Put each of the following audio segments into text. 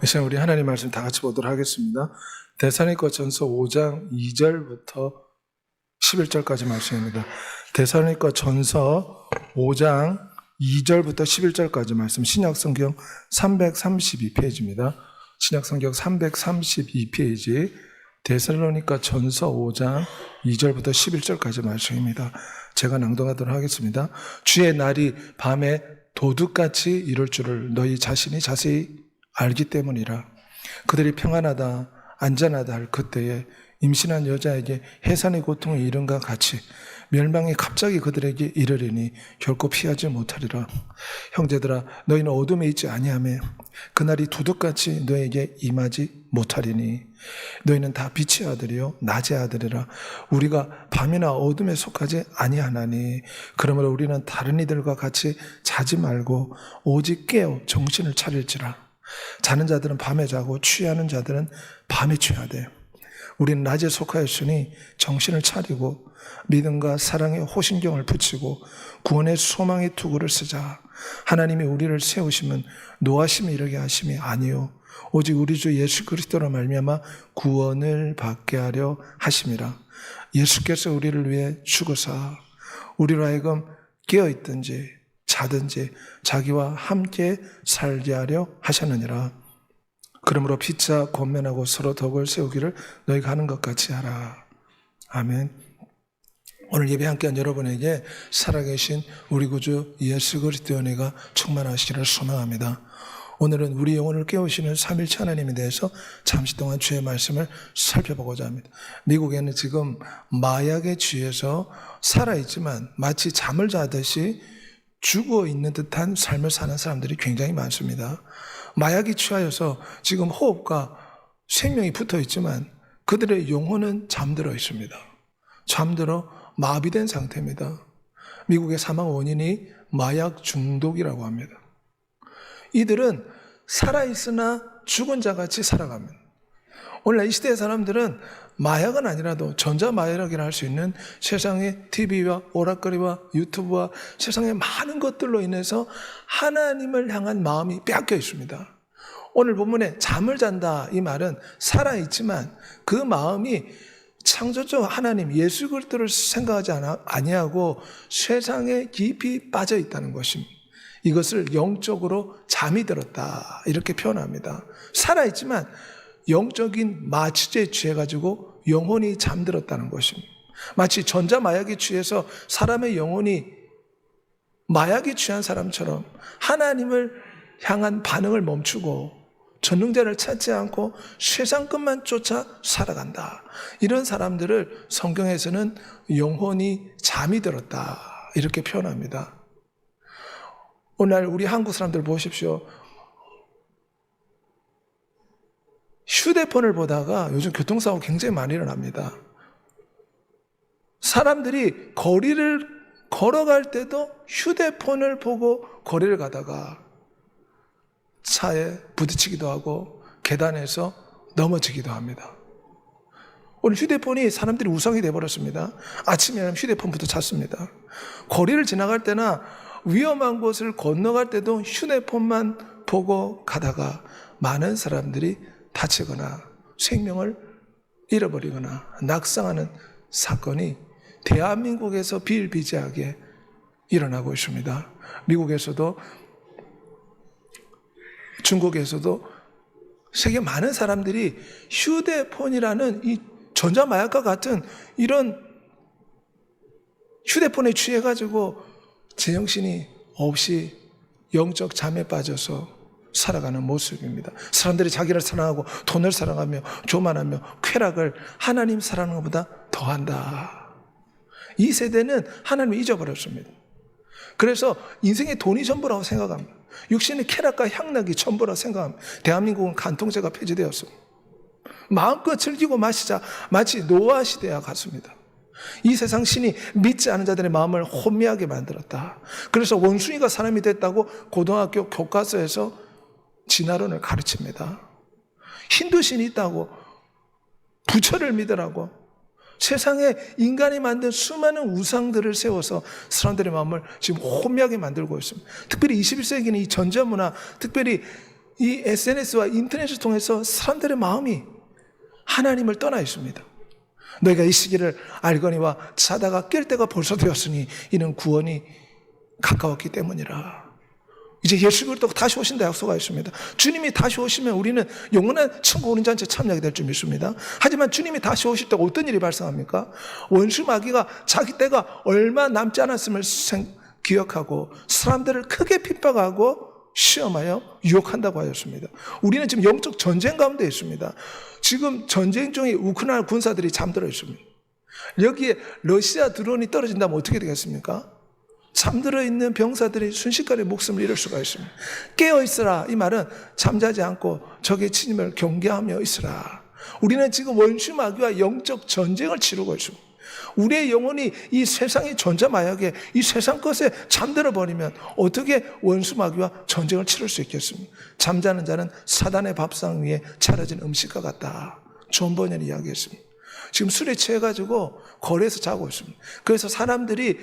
이 시간 우리 하나님 말씀 다 같이 보도록 하겠습니다. 데살로니가 전서 5장 2절부터 11절까지 말씀입니다. 데살로니가 전서 5장 2절부터 11절까지 말씀, 신약성경 332페이지입니다. 신약성경 332페이지 데살로니가 전서 5장 2절부터 11절까지 말씀입니다. 제가 낭독하도록 하겠습니다. 주의 날이 밤에 도둑같이 이룰 줄을 너희 자신이 자세히 알기 때문이라. 그들이 평안하다 안전하다 할 그때에 임신한 여자에게 해산의 고통이 이른과 같이 멸망이 갑자기 그들에게 이르리니 결코 피하지 못하리라. 형제들아, 너희는 어둠에 있지 아니하며 그날이 도둑같이 너에게 임하지 못하리니 너희는 다 빛의 아들이요 낮의 아들이라. 우리가 밤이나 어둠에 속하지 아니하나니 그러므로 우리는 다른 이들과 같이 자지 말고 오직 깨어 정신을 차릴지라. 자는 자들은 밤에 자고 취하는 자들은 밤에 취하되 우리는 낮에 속하였으니 정신을 차리고 믿음과 사랑의 호신경을 붙이고 구원의 소망의 투구를 쓰자. 하나님이 우리를 세우시면 노하심이 이르게 하심이 아니요 오직 우리 주 예수 그리스도로 말미암아 구원을 받게 하려 하심이라. 예수께서 우리를 위해 죽으사 우리로 하여금 깨어있든지 자든지 자기와 함께 살게 하려 하셨느니라. 그러므로 피차 권면하고 서로 덕을 세우기를 너희가 하는 것 같이 하라. 아멘. 오늘 예배 함께한 여러분에게 살아계신 우리 구주 예수 그리스도의 은혜가 충만하시기를 소망합니다. 오늘은 우리 영혼을 깨우시는 삼위일체 하나님에 대해서 잠시 동안 주의 말씀을 살펴보고자 합니다. 미국에는 지금 마약에 취해서 살아있지만 마치 잠을 자듯이 죽어있는 듯한 삶을 사는 사람들이 굉장히 많습니다. 마약에 취하여서 지금 호흡과 생명이 붙어있지만 그들의 영혼은 잠들어 있습니다. 잠들어 마비된 상태입니다. 미국의 사망 원인이 마약 중독이라고 합니다. 이들은 살아있으나 죽은 자같이 살아갑니다. 오늘날 이 시대의 사람들은 마약은 아니라도 전자마약이라 할 수 있는 세상의 TV와 오락거리와 유튜브와 세상의 많은 것들로 인해서 하나님을 향한 마음이 빼앗겨 있습니다. 오늘 본문에 잠을 잔다 이 말은 살아있지만 그 마음이 창조주 하나님 예수 그리스도를 생각하지 아니하고 세상에 깊이 빠져 있다는 것입니다. 이것을 영적으로 잠이 들었다 이렇게 표현합니다. 살아있지만 영적인 마취제에 취해가지고 영혼이 잠들었다는 것입니다. 마치 전자마약에 취해서 사람의 영혼이 마약에 취한 사람처럼 하나님을 향한 반응을 멈추고 전능자를 찾지 않고 세상 것만 쫓아 살아간다. 이런 사람들을 성경에서는 영혼이 잠이 들었다 이렇게 표현합니다. 오늘 우리 한국 사람들 보십시오. 휴대폰을 보다가 요즘 교통사고 굉장히 많이 일어납니다. 사람들이 거리를 걸어갈 때도 휴대폰을 보고 거리를 가다가 차에 부딪히기도 하고 계단에서 넘어지기도 합니다. 오늘 휴대폰이 사람들이 우상이 되어버렸습니다. 아침에 일어나면 휴대폰부터 찾습니다. 거리를 지나갈 때나 위험한 곳을 건너갈 때도 휴대폰만 보고 가다가 많은 사람들이 다치거나 생명을 잃어버리거나 낙상하는 사건이 대한민국에서 비일비재하게 일어나고 있습니다. 미국에서도 중국에서도 세계 많은 사람들이 휴대폰이라는 이 전자마약과 같은 이런 휴대폰에 취해가지고 제정신이 없이 영적 잠에 빠져서 살아가는 모습입니다. 사람들이 자기를 사랑하고 돈을 사랑하며 교만하며 쾌락을 하나님 사랑하는 것보다 더한다. 이 세대는 하나님을 잊어버렸습니다. 그래서 인생의 돈이 전부라고 생각합니다. 육신의 쾌락과 향락이 전부라고 생각합니다. 대한민국은 간통죄가 폐지되었습니다. 마음껏 즐기고 마시자 마치 노아 시대와 같습니다. 이 세상 신이 믿지 않은 자들의 마음을 혼미하게 만들었다. 그래서 원숭이가 사람이 됐다고 고등학교 교과서에서 진화론을 가르칩니다. 힌두 신이 있다고 부처를 믿으라고 세상에 인간이 만든 수많은 우상들을 세워서 사람들의 마음을 지금 혼미하게 만들고 있습니다. 특별히 21세기는 이 전자문화, 특별히 이 SNS와 인터넷을 통해서 사람들의 마음이 하나님을 떠나 있습니다. 너희가 이 시기를 알거니와 자다가 깰 때가 벌써 되었으니 이는 구원이 가까웠기 때문이라. 이제 예수 그리스도가 다시 오신다 약속하였습니다. 주님이 다시 오시면 우리는 영원한 천국 오는 잔치에 참여하게 될 줄 믿습니다. 하지만 주님이 다시 오실 때 어떤 일이 발생합니까? 원수 마귀가 자기 때가 얼마 남지 않았음을 기억하고 사람들을 크게 핍박하고 시험하여 유혹한다고 하였습니다. 우리는 지금 영적 전쟁 가운데 있습니다. 지금 전쟁 중에 우크라이나 군사들이 잠들어 있습니다. 여기에 러시아 드론이 떨어진다면 어떻게 되겠습니까? 잠들어 있는 병사들이 순식간에 목숨을 잃을 수가 있습니다. 깨어 있으라. 이 말은 잠자지 않고 적의 침입을 경계하며 있으라. 우리는 지금 원수 마귀와 영적 전쟁을 치르고 있습니다. 우리의 영혼이 이 세상의 전자마약에 이 세상 것에 잠들어 버리면 어떻게 원수 마귀와 전쟁을 치를 수 있겠습니까? 잠자는 자는 사단의 밥상 위에 차려진 음식과 같다. 존 버년이 이야기했습니다. 지금 술에 취해가지고 거리에서 자고 있습니다. 그래서 사람들이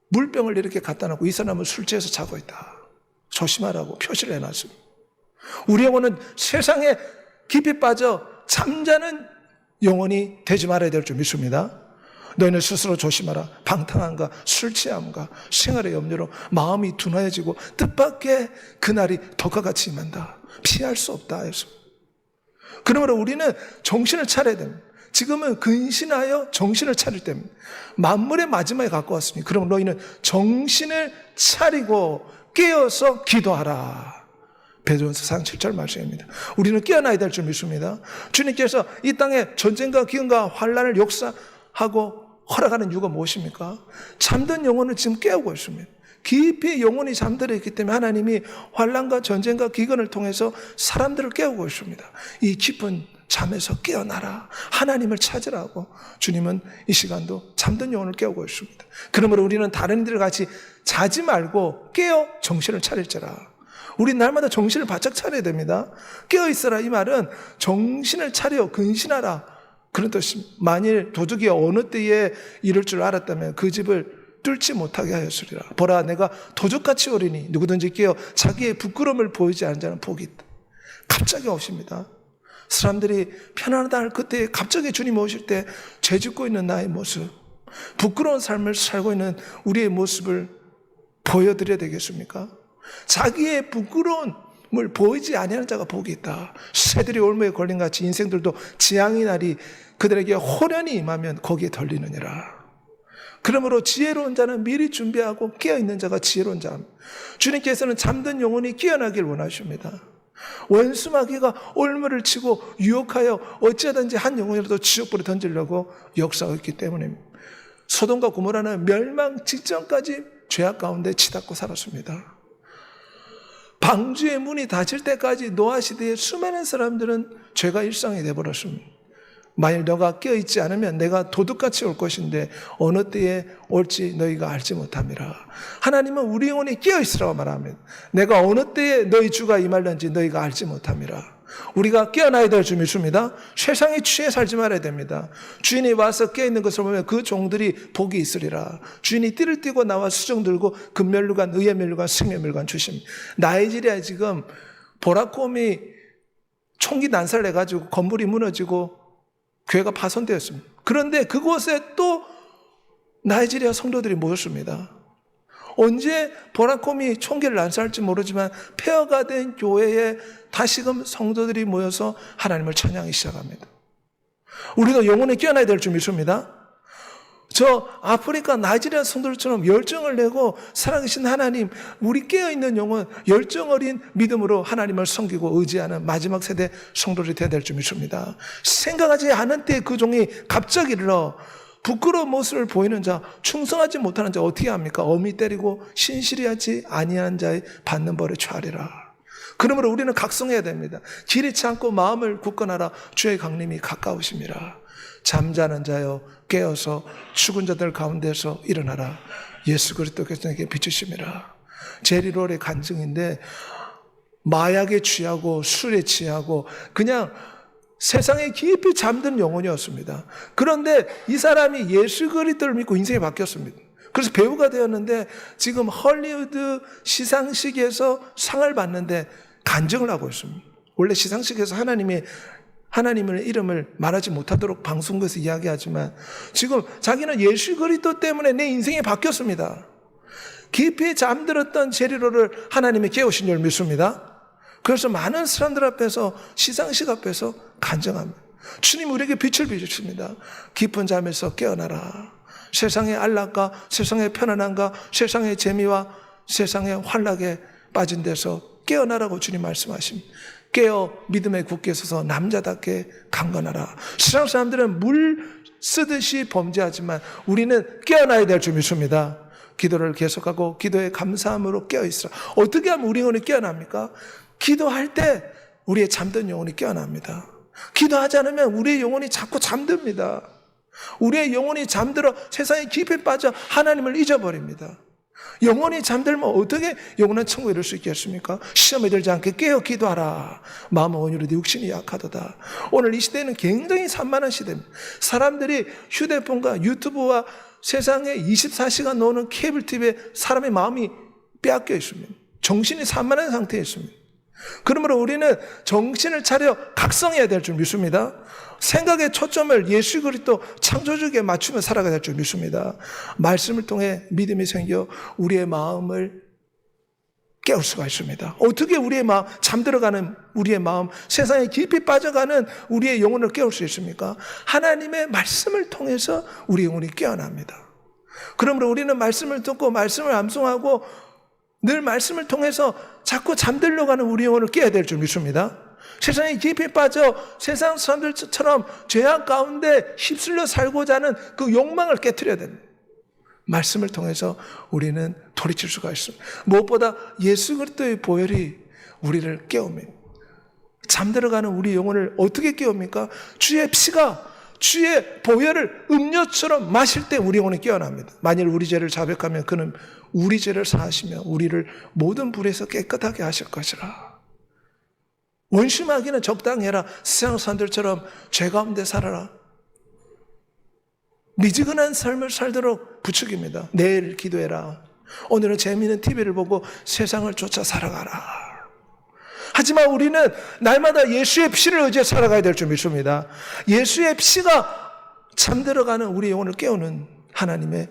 물병을 이렇게 갖다 놓고 이 사람은 술 취해서 자고 있다. 조심하라고 표시를 해놨습니다. 우리 영혼은 세상에 깊이 빠져 잠자는 영혼이 되지 말아야 될 줄 믿습니다. 너희는 스스로 조심하라. 방탕함과 술 취함과 생활의 염려로 마음이 둔하여지고 뜻밖의 그날이 덕과 같이 임한다. 피할 수 없다 해서. 그러므로 우리는 정신을 차려야 됩니다. 지금은 근신하여 정신을 차릴 때입니다. 만물의 마지막에 가까웠으니 그럼 너희는 정신을 차리고 깨어서 기도하라. 베드로전서 4장 7절 말씀입니다. 우리는 깨어나야 될 줄 믿습니다. 주님께서 이 땅에 전쟁과 기근과 환난을 역사하고 허락하는 이유가 무엇입니까? 잠든 영혼을 지금 깨우고 있습니다. 깊이 영혼이 잠들어 있기 때문에 하나님이 환난과 전쟁과 기근을 통해서 사람들을 깨우고 있습니다. 이 깊은 잠에서 깨어나라. 하나님을 찾으라고 주님은 이 시간도 잠든 영혼을 깨우고 있습니다. 그러므로 우리는 다른 이들 같이 자지 말고 깨어 정신을 차릴지라. 우리 날마다 정신을 바짝 차려야 됩니다. 깨어 있어라. 이 말은 정신을 차려 근신하라. 그런 뜻입니다. 만일 도둑이 어느 때에 이럴 줄 알았다면 그 집을 뚫지 못하게 하였으리라. 보라, 내가 도둑같이 오리니 누구든지 깨어 자기의 부끄러움을 보이지 않는 자는 복이 있다. 갑자기 오십니다. 사람들이 편안하다 할 그때 갑자기 주님 오실 때 죄짓고 있는 나의 모습, 부끄러운 삶을 살고 있는 우리의 모습을 보여드려야 되겠습니까? 자기의 부끄러움을 보이지 아니하는 자가 복이 있다. 새들이 올무에 걸린 같이 인생들도 지향의 날이 그들에게 호련히 임하면 거기에 덜리느니라. 그러므로 지혜로운 자는 미리 준비하고 깨어있는 자가 지혜로운 자입니다. 주님께서는 잠든 영혼이 깨어나길 원하십니다. 원수 마귀가 올무를 치고 유혹하여 어찌하든지 한 영혼이라도 지옥불에 던지려고 역사했기 때문입니다. 소돔과 고모라는 멸망 직전까지 죄악 가운데 치닫고 살았습니다. 방주의 문이 닫힐 때까지 노아 시대에 수많은 사람들은 죄가 일상이 되어버렸습니다. 만일 너가 깨어있지 않으면 내가 도둑같이 올 것인데 어느 때에 올지 너희가 알지 못함이라. 하나님은 우리 영혼이 깨어있으라고 말합니다. 내가 어느 때에 너희 주가 임할는지 너희가 알지 못함이라. 우리가 깨어나야 될 줄 믿습니다. 세상에 취해 살지 말아야 됩니다. 주인이 와서 깨어있는 것을 보면 그 종들이 복이 있으리라. 주인이 띠를 띠고 나와 수정 들고 금면류관, 의회면류관, 생면류관 주십니다. 나이지리아에 지금 보라콤이 총기 난살해가지고 건물이 무너지고 교회가 파손되었습니다. 그런데 그곳에 또 나이지리아 성도들이 모였습니다. 언제 보라콤이 총기를 난사할지 모르지만 폐허가 된 교회에 다시금 성도들이 모여서 하나님을 찬양하기 시작합니다. 우리도 영혼에 깨어나야 될 줄 믿습니다. 저 아프리카 나이지리아 성도들처럼 열정을 내고 살아계신 하나님, 우리 깨어있는 영혼, 열정 어린 믿음으로 하나님을 섬기고 의지하는 마지막 세대 성도들이 되어야 될 줄 믿습니다. 생각하지 않은 때 그 종이 갑자기 일러 부끄러운 모습을 보이는 자, 충성하지 못하는 자 어떻게 합니까? 어미 때리고 신실히 하지 아니하는 자의 받는 벌에 처하리라. 그러므로 우리는 각성해야 됩니다. 기리치 않고 마음을 굳건하라. 주의 강림이 가까우심이라. 잠자는 자여 깨어서 죽은 자들 가운데서 일어나라. 예수 그리스도께서 내게 비추심이라. 제리롤의 간증인데 마약에 취하고 술에 취하고 그냥 세상에 깊이 잠든 영혼이었습니다. 그런데 이 사람이 예수 그리스도를 믿고 인생이 바뀌었습니다. 그래서 배우가 되었는데 지금 헐리우드 시상식에서 상을 받는데 간증을 하고 있습니다. 원래 시상식에서 하나님의 이름을 말하지 못하도록 방송국에서 이야기하지만 지금 자기는 예수 그리스도 때문에 내 인생이 바뀌었습니다. 깊이 잠들었던 제리로를 하나님이 깨우신 줄 믿습니다. 그래서 많은 사람들 앞에서 시상식 앞에서 간증합니다. 주님 우리에게 빛을 비추십니다. 깊은 잠에서 깨어나라. 세상의 안락과 세상의 편안함과 세상의 재미와 세상의 환락에 빠진 데서 깨어나라고 주님 말씀하십니다. 깨어 믿음에 굳게 서서 남자답게 강건하라. 세상 사람들은 물 쓰듯이 범죄하지만 우리는 깨어나야 될 줄 믿습니다. 기도를 계속하고 기도에 감사함으로 깨어있으라. 어떻게 하면 우리 영혼이 깨어납니까? 기도할 때 우리의 잠든 영혼이 깨어납니다. 기도하지 않으면 우리의 영혼이 자꾸 잠듭니다. 우리의 영혼이 잠들어 세상에 깊이 빠져 하나님을 잊어버립니다. 영혼이 잠들면 어떻게 영원한 천국에 이룰 수 있겠습니까? 시험에 들지 않게 깨어 기도하라. 마음은 온유로되 육신이 약하도다. 오늘 이 시대는 굉장히 산만한 시대입니다. 사람들이 휴대폰과 유튜브와 세상에 24시간 노는 케이블 TV에 사람의 마음이 빼앗겨 있습니다. 정신이 산만한 상태에 있습니다. 그러므로 우리는 정신을 차려 각성해야 될 줄 믿습니다. 생각의 초점을 예수 그리스도 창조주에게 맞추며 살아가야 될 줄 믿습니다. 말씀을 통해 믿음이 생겨 우리의 마음을 깨울 수가 있습니다. 어떻게 우리의 마음, 잠들어가는 우리의 마음, 세상에 깊이 빠져가는 우리의 영혼을 깨울 수 있습니까? 하나님의 말씀을 통해서 우리 영혼이 깨어납니다. 그러므로 우리는 말씀을 듣고 말씀을 암송하고 늘 말씀을 통해서 자꾸 잠들려고 하는 우리 영혼을 깨야 될 줄 믿습니다. 세상에 깊이 빠져 세상 사람들처럼 죄악 가운데 휩쓸려 살고자 하는 그 욕망을 깨트려야 됩니다. 말씀을 통해서 우리는 돌이킬 수가 있습니다. 무엇보다 예수 그리스도의 보혈이 우리를 깨웁니다. 잠들어가는 우리 영혼을 어떻게 깨웁니까? 주의 피가 주의 보혈을 음료처럼 마실 때 우리 영혼이 깨어납니다. 만일 우리 죄를 자백하면 그는 우리 죄를 사하시며 우리를 모든 불에서 깨끗하게 하실 것이라. 원심하기는 적당히 해라. 세상 사람들처럼 죄 가운데 살아라. 미지근한 삶을 살도록 부추깁니다. 내일 기도해라. 오늘은 재미있는 TV를 보고 세상을 쫓아 살아가라. 하지만 우리는 날마다 예수의 피를 의지해 살아가야 될 줄 믿습니다. 예수의 피가 잠들어가는 우리 영혼을 깨우는 하나님의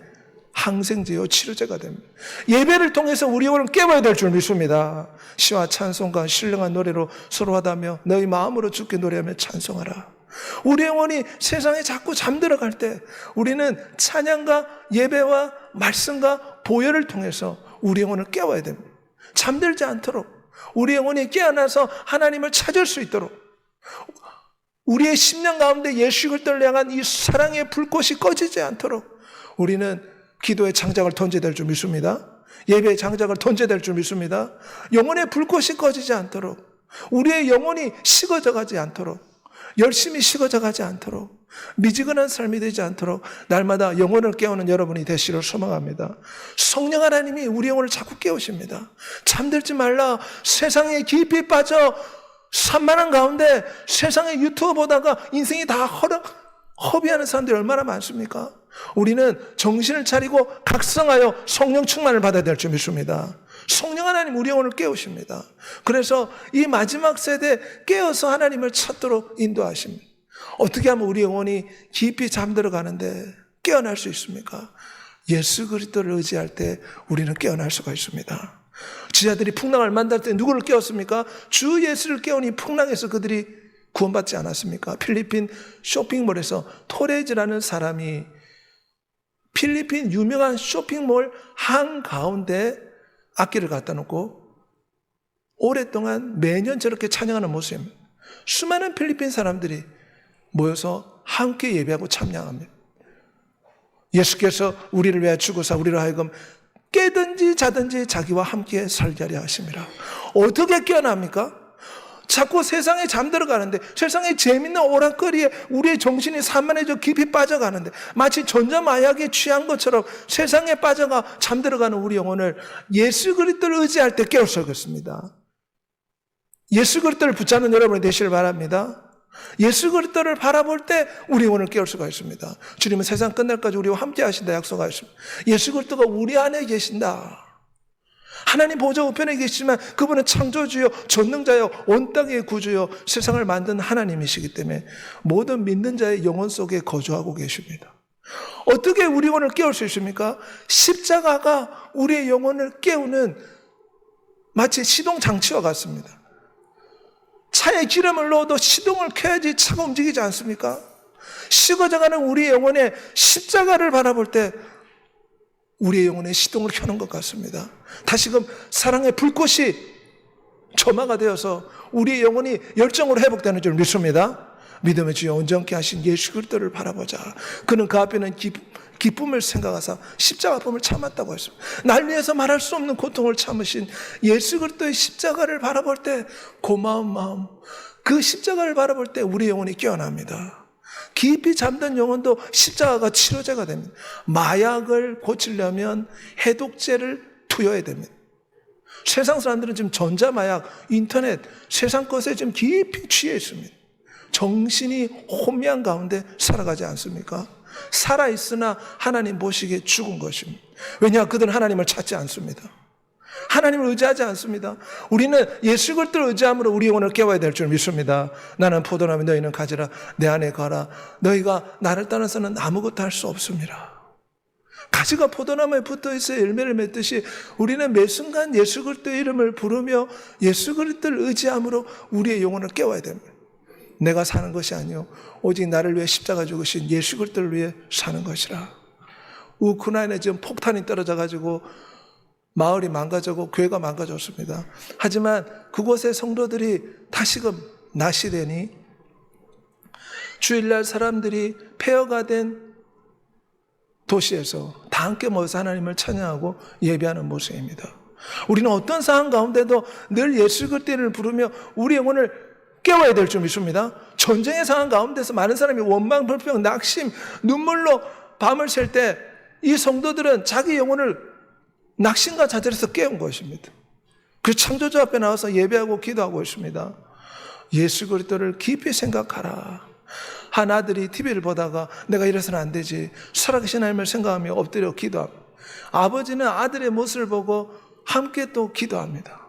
항생제요 치료제가 됩니다. 예배를 통해서 우리 영혼을 깨워야 될 줄 믿습니다. 시와 찬송과 신령한 노래로 서로 하다며 너희 마음으로 주께 노래하며 찬송하라. 우리 영혼이 세상에 자꾸 잠들어갈 때 우리는 찬양과 예배와 말씀과 보혈을 통해서 우리 영혼을 깨워야 됩니다. 잠들지 않도록 우리 영혼이 깨어나서 하나님을 찾을 수 있도록 우리의 심령 가운데 예수 그리스도를 향한 이 사랑의 불꽃이 꺼지지 않도록 우리는 기도의 장작을 던져야 될 줄 믿습니다. 예배의 장작을 던져야 될 줄 믿습니다. 영혼의 불꽃이 꺼지지 않도록 우리의 영혼이 식어져 가지 않도록 열심히 식어져 가지 않도록 미지근한 삶이 되지 않도록 날마다 영혼을 깨우는 여러분이 되시기를 소망합니다. 성령 하나님이 우리 영혼을 자꾸 깨우십니다. 잠들지 말라. 세상에 깊이 빠져 산만한 가운데 세상의 유튜브 보다가 인생이 다 허비하는 사람들이 얼마나 많습니까? 우리는 정신을 차리고 각성하여 성령 충만을 받아야 될 줄 믿습니다. 성령 하나님 우리 영혼을 깨우십니다. 그래서 이 마지막 세대 깨어서 하나님을 찾도록 인도하십니다. 어떻게 하면 우리 영혼이 깊이 잠들어 가는데 깨어날 수 있습니까? 예수 그리스도를 의지할 때 우리는 깨어날 수가 있습니다. 지자들이 풍랑을 만날 때 누구를 깨웠습니까? 주 예수를 깨우니 풍랑에서 그들이 구원받지 않았습니까? 필리핀 쇼핑몰에서 토레즈라는 사람이 필리핀 유명한 쇼핑몰 한가운데 악기를 갖다 놓고 오랫동안 매년 저렇게 찬양하는 모습입니다. 수많은 필리핀 사람들이 모여서 함께 예배하고 찬양합니다. 예수께서 우리를 위하여 죽으사 우리로 하여금 깨든지 자든지 자기와 함께 살게 하려 하심이라. 어떻게 깨어납니까? 자꾸 세상에 잠들어 가는데 세상에 재밌는 오락거리에 우리의 정신이 산만해져 깊이 빠져가는데 마치 전자마약에 취한 것처럼 세상에 빠져가 잠들어가는 우리 영혼을 예수 그리스도를 의지할 때 깨울 수 있겠습니다. 예수 그리스도를 붙잡는 여러분이 되시길 바랍니다. 예수 그리스도를 바라볼 때 우리 영혼을 깨울 수가 있습니다. 주님은 세상 끝날까지 우리와 함께 하신다 약속하셨습니다. 예수 그리스도가 우리 안에 계신다. 하나님 보좌 우편에 계시지만 그분은 창조주요, 전능자요, 온 땅의 구주요, 세상을 만든 하나님이시기 때문에 모든 믿는 자의 영혼 속에 거주하고 계십니다. 어떻게 우리 영혼을 깨울 수 있습니까? 십자가가 우리의 영혼을 깨우는 마치 시동장치와 같습니다. 차에 기름을 넣어도 시동을 켜야지 차가 움직이지 않습니까? 식어져가는 우리의 영혼에 십자가를 바라볼 때 우리의 영혼에 시동을 켜는 것 같습니다. 다시금 사랑의 불꽃이 점화가 되어서 우리의 영혼이 열정으로 회복되는 줄 믿습니다. 믿음의 주여 온전케 하신 예수 그리스도를 바라보자. 그는 그 앞에는 기쁨을 생각하사 십자가 아픔을 참았다고 했습니다. 날 위해서 말할 수 없는 고통을 참으신 예수 그리스도의 십자가를 바라볼 때 고마운 마음, 그 십자가를 바라볼 때 우리 영혼이 깨어납니다. 깊이 잠든 영혼도 십자가가 치료제가 됩니다. 마약을 고치려면 해독제를 투여해야 됩니다. 세상 사람들은 지금 전자마약, 인터넷, 세상 것에 지금 깊이 취해 있습니다. 정신이 혼미한 가운데 살아가지 않습니까? 살아있으나 하나님 보시기에 죽은 것입니다. 왜냐? 그들은 하나님을 찾지 않습니다. 하나님을 의지하지 않습니다. 우리는 예수 그리스도를 의지함으로 우리 영혼을 깨워야 될 줄 믿습니다. 나는 포도나무 너희는 가지라. 내 안에 가라. 너희가 나를 떠나서는 아무것도 할 수 없습니다. 가지가 포도나무에 붙어있어 열매를 맺듯이 우리는 매 순간 예수 그리스도의 이름을 부르며 예수 그리스도를 의지함으로 우리의 영혼을 깨워야 됩니다. 내가 사는 것이 아니요 오직 나를 위해 십자가 죽으신 예수 그리스도를 위해 사는 것이라. 우크라이나에 지금 폭탄이 떨어져가지고 마을이 망가지고 교회가 망가졌습니다. 하지만 그곳의 성도들이 다시금 낮이 되니 주일날 사람들이 폐허가 된 도시에서 다 함께 모여서 하나님을 찬양하고 예배하는 모습입니다. 우리는 어떤 상황 가운데도 늘 예수 그리스도를 부르며 우리 영혼을 깨워야 될 줄 믿습니다. 전쟁의 상황 가운데서 많은 사람이 원망, 불평, 낙심, 눈물로 밤을 샐 때 이 성도들은 자기 영혼을 낙심과 좌절에서 깨운 것입니다. 그 창조주 앞에 나와서 예배하고 기도하고 있습니다. 예수 그리스도를 깊이 생각하라. 한 아들이 TV를 보다가 내가 이래서는 안 되지. 살아계신 하나님을 생각하며 엎드려 기도합니다. 아버지는 아들의 모습을 보고 함께 또 기도합니다.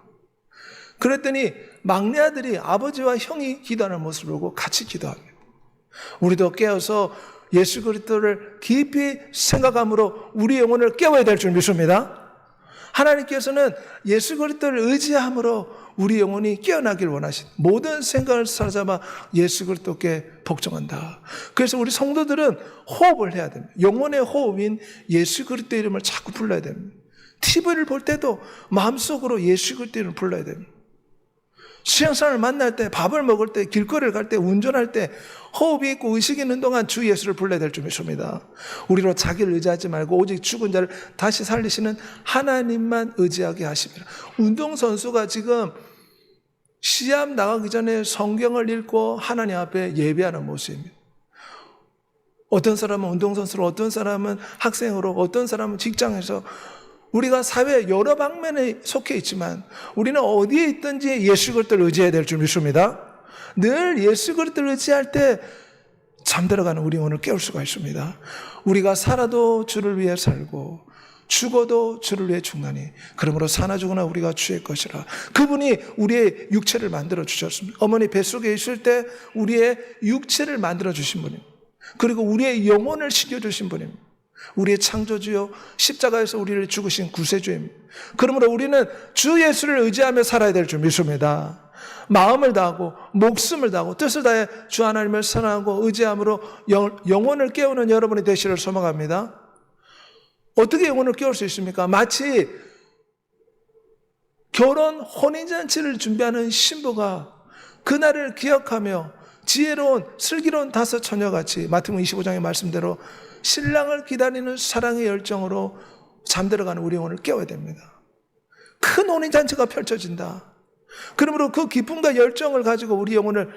그랬더니 막내 아들이 아버지와 형이 기도하는 모습을 보고 같이 기도합니다. 우리도 깨어서 예수 그리스도를 깊이 생각함으로 우리 영혼을 깨워야 될 줄 믿습니다. 하나님께서는 예수 그리스도를 의지함으로 우리 영혼이 깨어나길 원하신 모든 생각을 사로잡아 예수 그리스도께 복종한다. 그래서 우리 성도들은 호흡을 해야 됩니다. 영혼의 호흡인 예수 그리스도 이름을 자꾸 불러야 됩니다. TV를 볼 때도 마음속으로 예수 그리스도 이름을 불러야 됩니다. 시행사람을 만날 때, 밥을 먹을 때, 길거리를 갈 때, 운전할 때 호흡이 있고 의식이 있는 동안 주 예수를 불러야 될 줄 믿습니다. 우리로 자기를 의지하지 말고 오직 죽은 자를 다시 살리시는 하나님만 의지하게 하십니다. 운동선수가 지금 시합 나가기 전에 성경을 읽고 하나님 앞에 예배하는 모습입니다. 어떤 사람은 운동선수로, 어떤 사람은 학생으로, 어떤 사람은 직장에서 우리가 사회 여러 방면에 속해 있지만 우리는 어디에 있든지 예수 그리스도를 의지해야 될 줄 믿습니다. 늘 예수 그리스도를 의지할 때 잠들어가는 우리 영혼을 깨울 수가 있습니다. 우리가 살아도 주를 위해 살고 죽어도 주를 위해 죽나니 그러므로 사나 죽으나 우리가 주의 것이라. 그분이 우리의 육체를 만들어 주셨습니다. 어머니 뱃속에 있을 때 우리의 육체를 만들어 주신 분입니다. 그리고 우리의 영혼을 시켜주신 분입니다. 우리의 창조주요 십자가에서 우리를 죽으신 구세주입니다. 그러므로 우리는 주 예수를 의지하며 살아야 될 줄 믿습니다. 마음을 다하고 목숨을 다하고 뜻을 다해 주 하나님을 사랑하고 의지함으로 영혼을 깨우는 여러분이 되시기를 소망합니다. 어떻게 영혼을 깨울 수 있습니까? 마치 결혼 혼인잔치를 준비하는 신부가 그날을 기억하며 지혜로운 슬기로운 다섯 처녀같이 마태복음 25장의 말씀대로 신랑을 기다리는 사랑의 열정으로 잠들어가는 우리 영혼을 깨워야 됩니다. 큰 혼인잔치가 펼쳐진다. 그러므로 그 기쁨과 열정을 가지고 우리 영혼을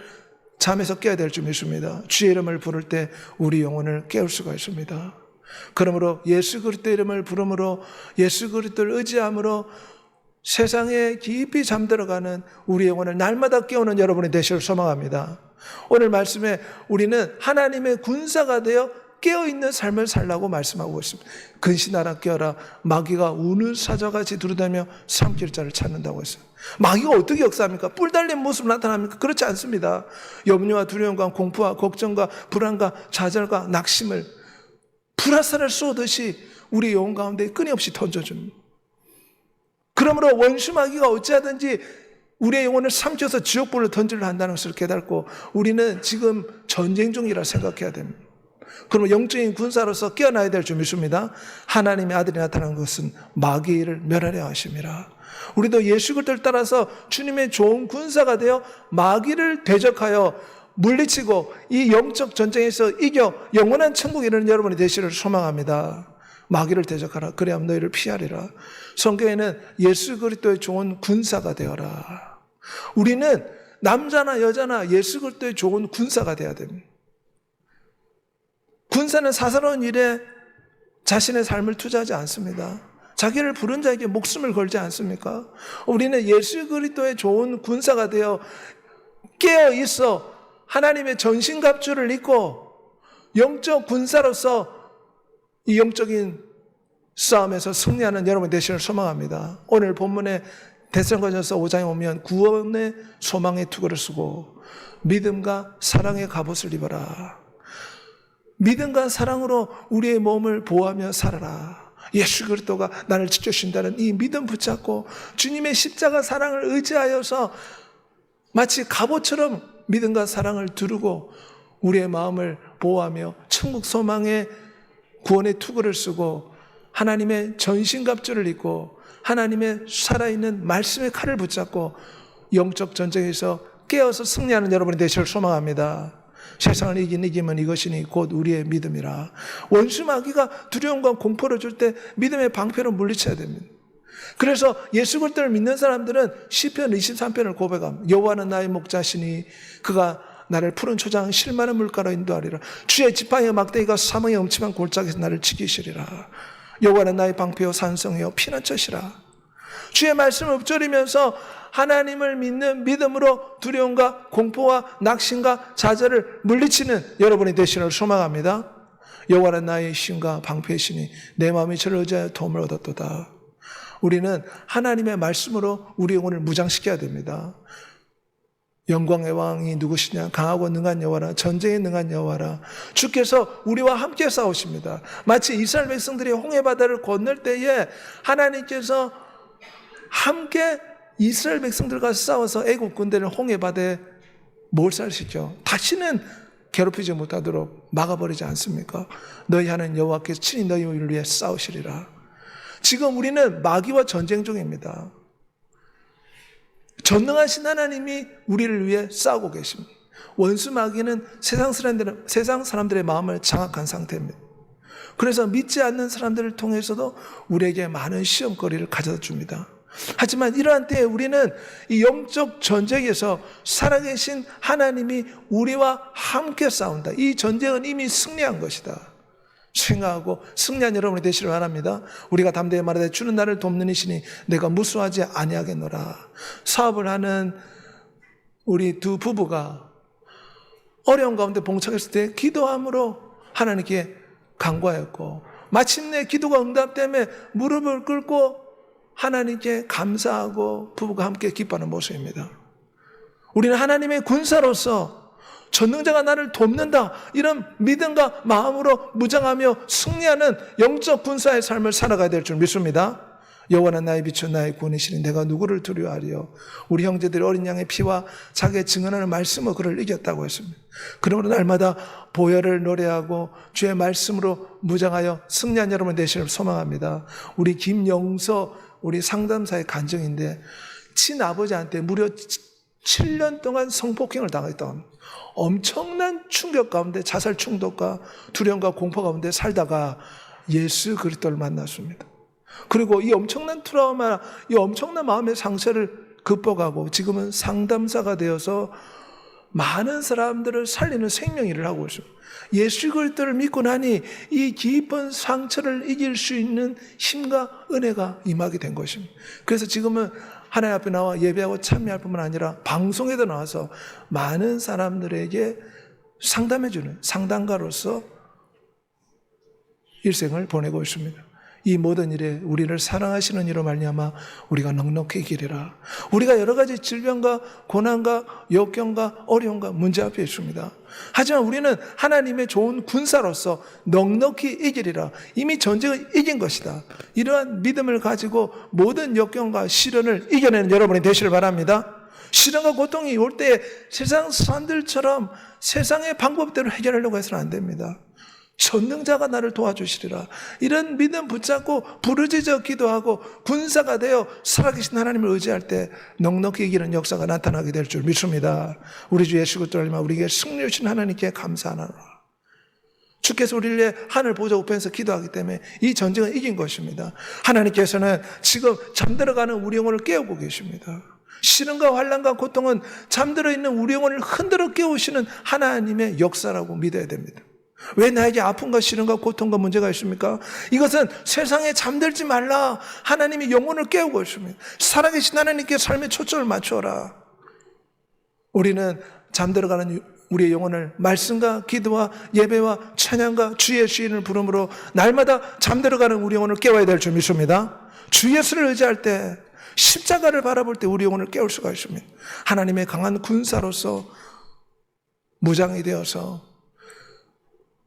잠에서 깨야 될 줄 믿습니다. 주의 이름을 부를 때 우리 영혼을 깨울 수가 있습니다. 그러므로 예수 그리스도 이름을 부름으로 예수 그리스도를 의지함으로 세상에 깊이 잠들어가는 우리 영혼을 날마다 깨우는 여러분이 되시길 소망합니다. 오늘 말씀에 우리는 하나님의 군사가 되어 깨어있는 삶을 살라고 말씀하고 있습니다. 근신하라 깨어라. 마귀가 우는 사자같이 두루다니며 삼킬 자를 찾는다고 했어요. 마귀가 어떻게 역사합니까? 뿔 달린 모습으로 나타납니까? 그렇지 않습니다. 염려와 두려움과 공포와 걱정과 불안과 좌절과 낙심을 불화살을 쏘듯이 우리 영혼 가운데 끊임없이 던져줍니다. 그러므로 원수 마귀가 어찌하든지 우리의 영혼을 삼켜서 지옥불로 던지려 한다는 것을 깨닫고 우리는 지금 전쟁 중이라 생각해야 됩니다. 그러면 영적인 군사로서 깨어나야 될 줄 믿습니다. 하나님의 아들이 나타난 것은 마귀를 멸하려 하심이라. 우리도 예수 그리스도를 따라서 주님의 좋은 군사가 되어 마귀를 대적하여 물리치고 이 영적 전쟁에서 이겨 영원한 천국에 이르는 여러분이 되시기를 소망합니다. 마귀를 대적하라. 그래야 너희를 피하리라. 성경에는 예수 그리스도의 좋은 군사가 되어라. 우리는 남자나 여자나 예수 그리스도의 좋은 군사가 되어야 됩니다. 군사는 사사로운 일에 자신의 삶을 투자하지 않습니다. 자기를 부른 자에게 목숨을 걸지 않습니까? 우리는 예수 그리스도의 좋은 군사가 되어 깨어 있어 하나님의 전신갑주를 입고 영적 군사로서 이 영적인 싸움에서 승리하는 여러분 되시기를 소망합니다. 오늘 본문에 데살로니가전서 5장에 오면 구원의 소망의 투구를 쓰고 믿음과 사랑의 갑옷을 입어라. 믿음과 사랑으로 우리의 몸을 보호하며 살아라. 예수 그리스도가 나를 지켜주신다는 이 믿음 붙잡고 주님의 십자가 사랑을 의지하여서 마치 갑옷처럼 믿음과 사랑을 두르고 우리의 마음을 보호하며 천국 소망의 구원의 투구를 쓰고 하나님의 전신갑주를 입고 하나님의 살아있는 말씀의 칼을 붙잡고 영적 전쟁에서 깨어서 승리하는 여러분이 되시기를 소망합니다. 세상을 이기면 이것이니 곧 우리의 믿음이라. 원수 마귀가 두려움과 공포를 줄 때 믿음의 방패로 물리쳐야 됩니다. 그래서 예수 그리스도를 믿는 사람들은 시편 23편을 고백합니다. 여호와는 나의 목자시니 그가 나를 푸른 초장 실만한 물가로 인도하리라. 주의 지팡이와 막대기가 사망의 엄침한 골짜기에서 나를 지키시리라. 여호와는 나의 방패요 산성이요 피난처시라. 주의 말씀을 읊조리면서 하나님을 믿는 믿음으로 두려움과 공포와 낙심과 좌절을 물리치는 여러분이 되시기를 소망합니다. 여호와는 나의 신과 방패시니 내 마음이 저를 의지하여 도움을 얻었도다. 우리는 하나님의 말씀으로 우리 영혼을 무장시켜야 됩니다. 영광의 왕이 누구시냐? 강하고 능한 여호와라. 전쟁에 능한 여호와라. 주께서 우리와 함께 싸우십니다. 마치 이스라엘 백성들이 홍해바다를 건널 때에 하나님께서 함께 이스라엘 백성들과 싸워서 애국 군대를 홍해바다에 몰살시켜 다시는 괴롭히지 못하도록 막아버리지 않습니까? 너희 하나님 여호와께서 친히 너희를 위해 싸우시리라. 지금 우리는 마귀와 전쟁 중입니다. 전능하신 하나님이 우리를 위해 싸우고 계십니다. 원수 마귀는 세상 사람들의 마음을 장악한 상태입니다. 그래서 믿지 않는 사람들을 통해서도 우리에게 많은 시험거리를 가져다 줍니다. 하지만 이러한 때에 우리는 이 영적 전쟁에서 살아계신 하나님이 우리와 함께 싸운다. 이 전쟁은 이미 승리한 것이다. 생각하고 승리한 여러분이 되시길 바랍니다. 우리가 담대히 말하되 주는 나를 돕는 이시니 내가 무수하지 아니하겠노라. 사업을 하는 우리 두 부부가 어려운 가운데 봉착했을 때 기도함으로 하나님께 간구하였고 마침내 기도가 응답되며 무릎을 꿇고 하나님께 감사하고 부부가 함께 기뻐하는 모습입니다. 우리는 하나님의 군사로서 전능자가 나를 돕는다 이런 믿음과 마음으로 무장하며 승리하는 영적 군사의 삶을 살아가야 될 줄 믿습니다. 여호와는 나의 빛이요 나의 구원이시니 내가 누구를 두려워하리요. 우리 형제들이 어린 양의 피와 자기의 증언하는 말씀으로 그를 이겼다고 했습니다. 그러므로 날마다 보혈을 노래하고 주의 말씀으로 무장하여 승리한 여러분 되시기를 소망합니다. 우리 김영서 우리 상담사의 간증인데 친아버지한테 무려 7년 동안 성폭행을 당했다고 합니다. 엄청난 충격 가운데 자살 충동과 두려움과 공포 가운데 살다가 예수 그리스도를 만났습니다. 그리고 이 엄청난 트라우마, 이 엄청난 마음의 상처를 극복하고 지금은 상담사가 되어서 많은 사람들을 살리는 생명일을 하고 있습니다. 예수 그리스도를 믿고 나니 이 깊은 상처를 이길 수 있는 힘과 은혜가 임하게 된 것입니다. 그래서 지금은 하나님 앞에 나와 예배하고 참여할 뿐만 아니라 방송에도 나와서 많은 사람들에게 상담해주는 상담가로서 일생을 보내고 있습니다. 이 모든 일에 우리를 사랑하시는 이로 말미암아 우리가 넉넉히 이기리라. 우리가 여러 가지 질병과 고난과 역경과 어려움과 문제 앞에 있습니다. 하지만 우리는 하나님의 좋은 군사로서 넉넉히 이기리라. 이미 전쟁을 이긴 것이다. 이러한 믿음을 가지고 모든 역경과 시련을 이겨내는 여러분이 되시길 바랍니다. 시련과 고통이 올 때 세상 사람들처럼 세상의 방법대로 해결하려고 해서는 안 됩니다. 전능자가 나를 도와주시리라. 이런 믿음 붙잡고 부르짖어 기도하고 군사가 되어 살아계신 하나님을 의지할 때 넉넉히 이기는 역사가 나타나게 될 줄 믿습니다. 우리 주 예수 그리스도로 우리에게 승리 주신 하나님께 감사하노라. 주께서 우리를 위해 하늘 보좌 우편에서 기도하기 때문에 이 전쟁은 이긴 것입니다. 하나님께서는 지금 잠들어가는 우리 영혼을 깨우고 계십니다. 시련과 환난과 고통은 잠들어 있는 우리 영혼을 흔들어 깨우시는 하나님의 역사라고 믿어야 됩니다. 왜 나에게 아픔과 시련과 고통과 문제가 있습니까? 이것은 세상에 잠들지 말라. 하나님이 영혼을 깨우고 있습니다. 살아계신 하나님께 삶의 초점을 맞추어라. 우리는 잠들어가는 우리의 영혼을 말씀과 기도와 예배와 찬양과 주의 시인을 부름으로 날마다 잠들어가는 우리 영혼을 깨워야 될 줄 믿습니다. 주 예수를 의지할 때 십자가를 바라볼 때 우리 영혼을 깨울 수가 있습니다. 하나님의 강한 군사로서 무장이 되어서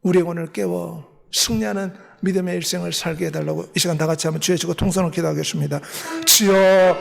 우리 영혼을 깨워 승리하는 믿음의 일생을 살게 해달라고 이 시간 다 같이 한번 주의 주고 통성을 기도하겠습니다. 주여